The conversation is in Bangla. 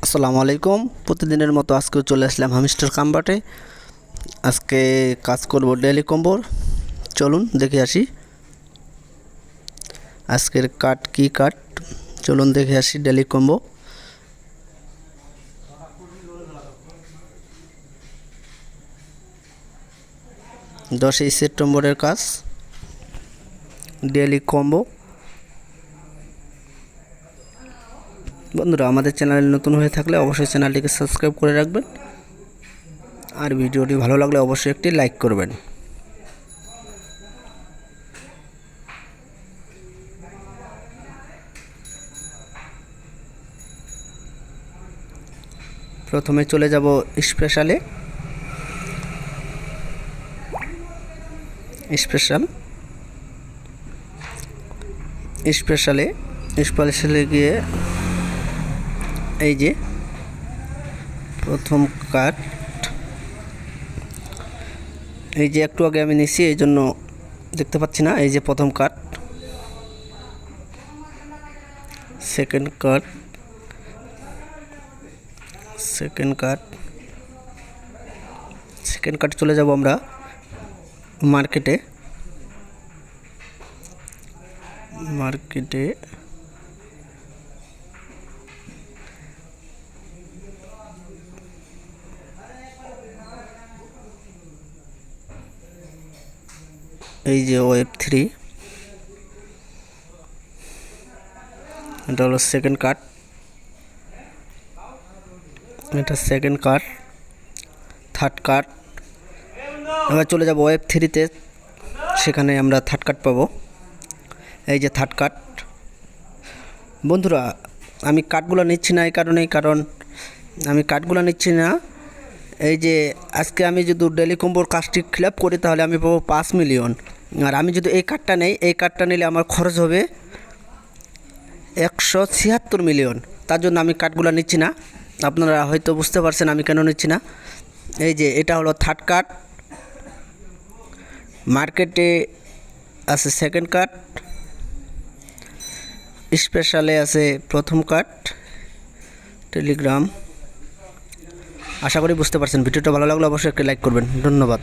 আসসালামু আলাইকুম। প্রতিদিনের মতো আজকেও চলে আসলাম হামিস্টার কাম্বাটে। আজকে কাজ করব ডেইলি কম্বোর। চলুন দেখে আসি আজকের কাট কি কাট। চলুন দেখে আসি ডেইলি কম্বো। দশই সেপ্টেম্বরের কাজ ডেইলি কম্বো। বন্ধুরা, আমাদের চ্যানেলে নতুন হয়ে থাকলে অবশ্যই চ্যানেলটিকে সাবস্ক্রাইব করে রাখবেন, আর ভিডিওটি ভালো লাগলে অবশ্যই একটি লাইক করবেন। প্রথমে চলে যাব স্পেশালে। স্পেশালে গিয়ে এই যে প্রথম কাট, এই যে একটু আগে আমি নিছি এই জন্য দেখতে পাচ্ছি না। এই যে প্রথম কাট, সেকেন্ড কাট চলে যাব আমরা মার্কেটে। এই যে ওয়েব 3, এটা হলো সেকেন্ড কাট, এটা সেকেন্ড কাট। থার্ড কাট, এবার চলে যাব ওয়েব 3-তে, সেখানে আমরা থার্ড কাট পাবো। এই যে থার্ড কাট। বন্ধুরা, আমি কাটগুলো নিচ্ছি না কারণ আমি কাটগুলো নিচ্ছি না, এই যে আজকে আমি যদি ডেইলি কম্বোর কাজটি ফিল আপ করি তাহলে আমি পাবো 5 মিলিয়ন। আর আমি যদি এই কার্ডটা নেই, এই কার্ডটা নিলে আমার খরচ হবে 176 মিলিয়ন। তার জন্য আমি কার্ডগুলো নিচ্ছি না। আপনারা হয়তো বুঝতে পারছেন আমি কেন নিচ্ছি না। এই যে এটা হলো থার্ড কার্ড, মার্কেটে আছে সেকেন্ড কার্ড, স্পেশালে আছে প্রথম কার্ড। টেলিগ্রাম। আশা করি বুঝতে পারছেন। ভিডিওটা ভালো লাগলে অবশ্যই একটা লাইক করবেন। ধন্যবাদ।